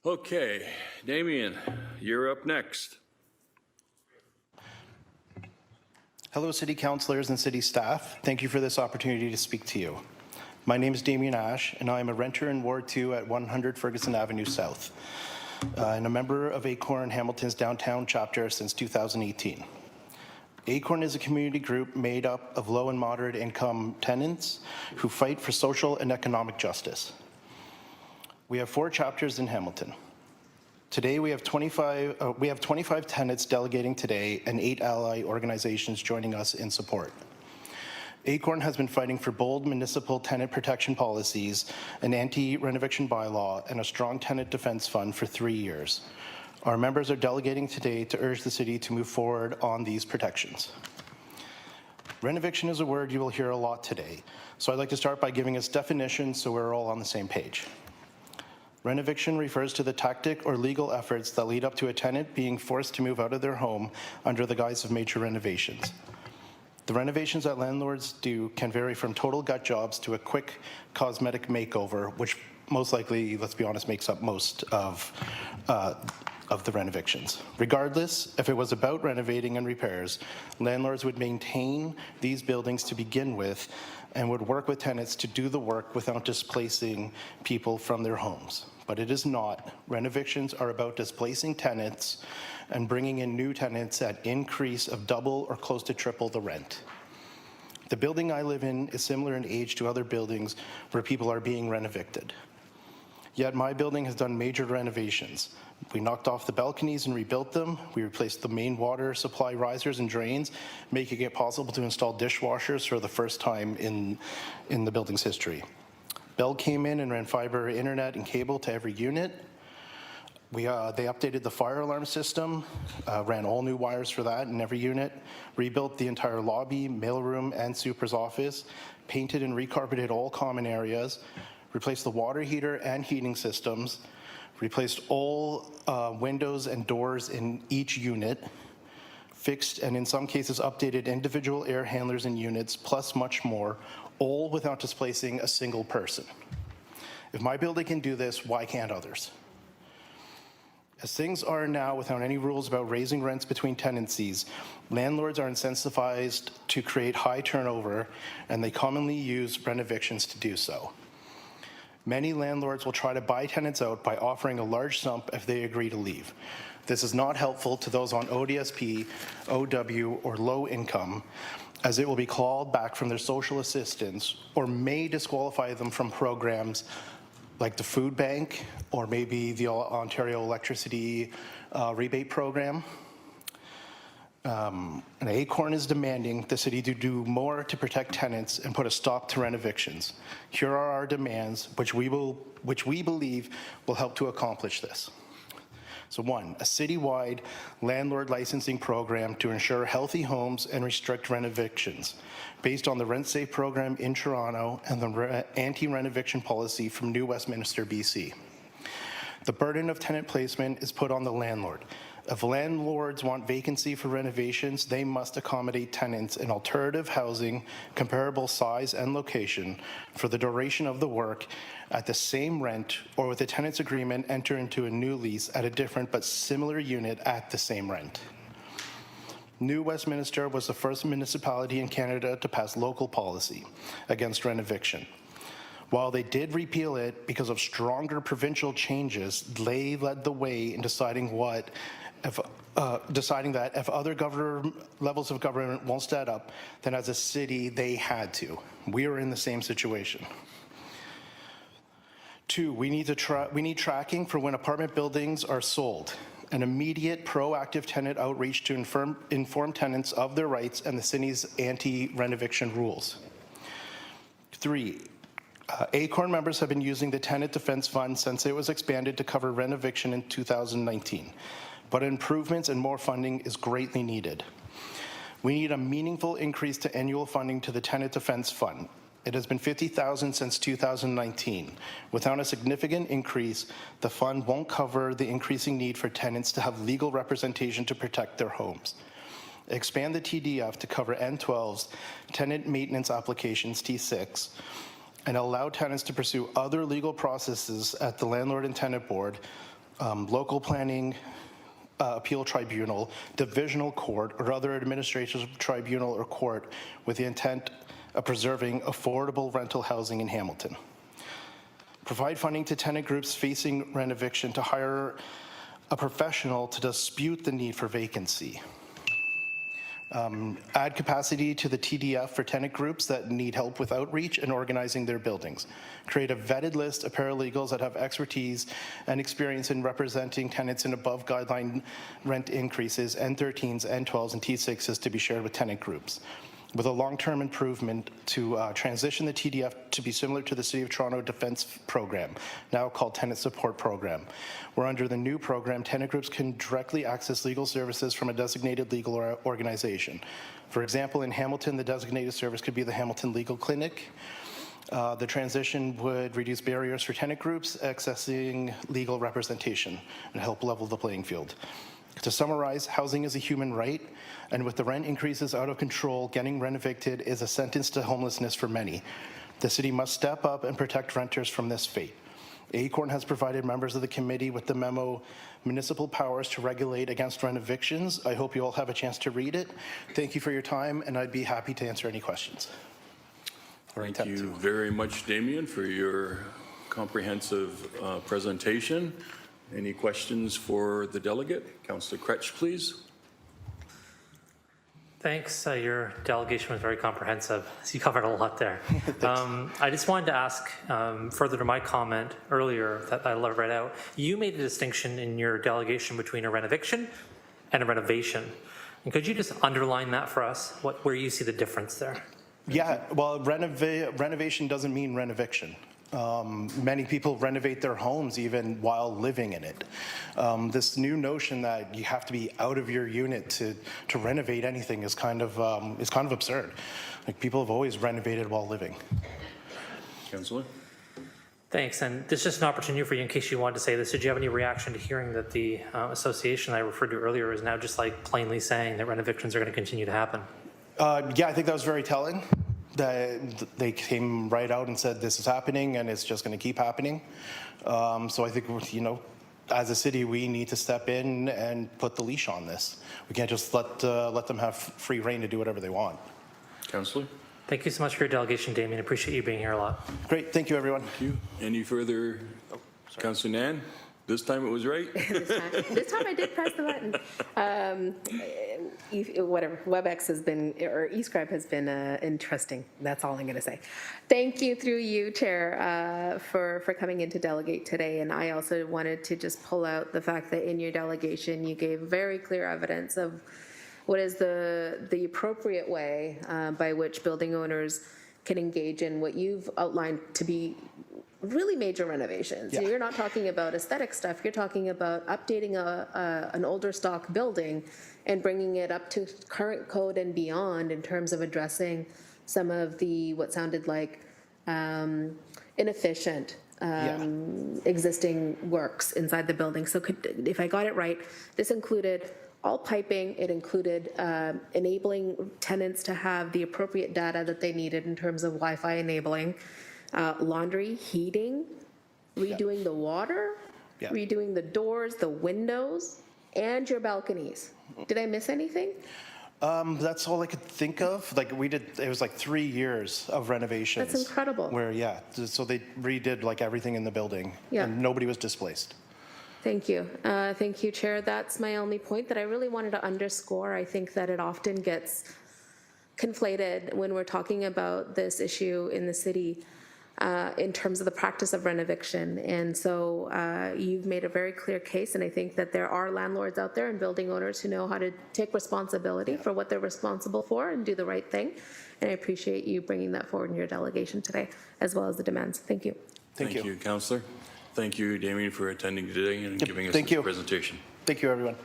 Okay, Damien, you're up next. Hello, City Councillors and City staff. Thank you for this opportunity to speak to you. My name is Damien Ash, and I am a renter in Ward 2 at 100 Ferguson Avenue South, and a member of ACORN Hamilton's downtown chapter since 2018. ACORN is a community group made up of low and moderate income tenants who fight for social and economic justice. We have 4 chapters in Hamilton. Today we have 25 tenants delegating today and 8 ally organizations joining us in support. ACORN has been fighting for bold municipal tenant protection policies, an anti-renoviction bylaw, and a strong tenant defense fund for 3 years. Our members are delegating today to urge the city to move forward on these protections. Renoviction is a word you will hear a lot today, so I'd like to start by giving its definition so we're all on the same page. Renoviction refers to the tactic or legal efforts that lead up to a tenant being forced to move out of their home under the guise of major renovations. The renovations that landlords do can vary from total gut jobs to a quick cosmetic makeover, which most likely, let's be honest, makes up most of the renovations. Regardless, if it was about renovating and repairs, landlords would maintain these buildings to begin with and would work with tenants to do the work without displacing people from their homes. But it is not. Renovations are about displacing tenants and bringing in new tenants at increase of double or close to triple the rent. The building I live in is similar in age to other buildings where people are being renovicted. Yet my building has done major renovations. We knocked off the balconies and rebuilt them. We replaced the main water supply risers and drains, making it possible to install dishwashers for the first time in the building's history. Bell came in and ran fiber internet and cable to every unit. They updated the fire alarm system, ran all new wires for that in every unit, rebuilt the entire lobby, mailroom, and super's office, painted and recarpeted all common areas, replaced the water heater and heating systems, replaced all windows and doors in each unit, fixed and in some cases updated individual air handlers in units, plus much more, all without displacing a single person. If my building can do this, why can't others? As things are now, without any rules about raising rents between tenancies, landlords are incentivized to create high turnover, and they commonly use renovictions to do so. Many landlords will try to buy tenants out by offering a large sum if they agree to leave. This is not helpful to those on ODSP, OW, or low income, as it will be clawed back from their social assistance or may disqualify them from programs like the food bank or maybe the Ontario electricity rebate program. And ACORN is demanding the city to do more to protect tenants and put a stop to renovictions. Here are our demands, which we believe will help to accomplish this. So 1, a citywide landlord licensing program to ensure healthy homes and restrict renovictions based on the Rent Safe program in Toronto and the anti-renoviction policy from New Westminster, BC. The burden of tenant placement is put on the landlord. If landlords want vacancy for renovations, they must accommodate tenants in alternative housing, comparable size and location for the duration of the work at the same rent, or with a tenant's agreement, enter into a new lease at a different but similar unit at the same rent. New Westminster was the first municipality in Canada to pass local policy against renoviction. While they did repeal it because of stronger provincial changes, they led the way in deciding that if other levels of government won't stand up, then as a city, they had to. We are in the same situation. 2, we need tracking for when apartment buildings are sold, an immediate proactive tenant outreach to inform tenants of their rights and the city's anti-renoviction rules. 3, ACORN members have been using the Tenant Defense Fund since it was expanded to cover renoviction in 2019, but improvements and more funding is greatly needed. We need a meaningful increase to annual funding to the Tenant Defense Fund. It has been $50,000 since 2019. Without a significant increase, the fund won't cover the increasing need for tenants to have legal representation to protect their homes. Expand the TDF to cover N12's tenant maintenance applications, T6, and allow tenants to pursue other legal processes at the Landlord and Tenant Board, local planning appeal tribunal, divisional court, or other administrative tribunal or court with the intent of preserving affordable rental housing in Hamilton. Provide funding to tenant groups facing rent eviction to hire a professional to dispute the need for vacancy. Add capacity to the TDF for tenant groups that need help with outreach and organizing their buildings. Create a vetted list of paralegals that have expertise and experience in representing tenants in above guideline rent increases, N13s, N12s, and T6s to be shared with tenant groups. With a long-term improvement to transition the TDF to be similar to the City of Toronto Defence Program, now called Tenant Support Program, where under the new program, tenant groups can directly access legal services from a designated legal organization. For example, in Hamilton, the designated service could be the Hamilton Legal Clinic. The transition would reduce barriers for tenant groups accessing legal representation and help level the playing field. To summarize, housing is a human right, and with the rent increases out of control, getting rent evicted is a sentence to homelessness for many. The city must step up and protect renters from this fate. ACORN has provided members of the committee with the memo, Municipal Powers to Regulate Against Rent Evictions. I hope you all have a chance to read it. Thank you for your time, and I'd be happy to answer any questions. Thank you very much, Damien, for your comprehensive presentation. Any questions for the delegate? Councillor Kretsch, please. Thanks. Your delegation was very comprehensive. So you covered a lot there. I just wanted to ask, further to my comment earlier that I read out, you made a distinction in your delegation between a renoviction and a renovation. And could you just underline that for us, where you see the difference there? Yeah, well, renovation doesn't mean renoviction. Many people renovate their homes even while living in it. This new notion that you have to be out of your unit to renovate anything is kind of absurd. Like, people have always renovated while living. Councillor. Thanks, and this is just an opportunity for you in case you wanted to say this. Did you have any reaction to hearing that the association I referred to earlier is now just like plainly saying that renovictions are going to continue to happen? Yeah, I think that was very telling. That they came right out and said this is happening and it's just going to keep happening. So I think, you know, as a city, we need to step in and put the leash on this. We can't just let them have free reign to do whatever they want. Councillor. Thank you so much for your delegation, Damien. Appreciate you being here a lot. Great, thank you, everyone. Thank you. Any further? Councillor Nan? This time it was right? This time I did press the button. Whatever, WebEx has been, or eScribe has been interesting. That's all I'm going to say. Thank you through you, Chair, for coming in to delegate today. And I also wanted to just pull out the fact that in your delegation, you gave very clear evidence of what is the appropriate way by which building owners can engage in what you've outlined to be really major renovations. Yeah. You're not talking about aesthetic stuff. You're talking about updating an older stock building and bringing it up to current code and beyond in terms of addressing some of the what sounded like inefficient existing works inside the building. So if I got it right, this included all piping. It included enabling tenants to have the appropriate data that they needed in terms of Wi-Fi enabling. Laundry, heating, redoing the water, redoing the doors, the windows, and your balconies. Did I miss anything? That's all I could think of. Like, we did, it was like 3 years of renovations. That's incredible. Where, so they redid like everything in the building, and nobody was displaced. Thank you. Thank you, Chair. That's my only point that I really wanted to underscore. I think that it often gets conflated when we're talking about this issue in the city. In terms of the practice of renoviction. And so you've made a very clear case, and I think that there are landlords out there and building owners who know how to take responsibility for what they're responsible for and do the right thing. And I appreciate you bringing that forward in your delegation today, as well as the demands. Thank you. Thank you, Councillor. Thank you, Damien, for attending today and giving us this presentation. Thank you, everyone.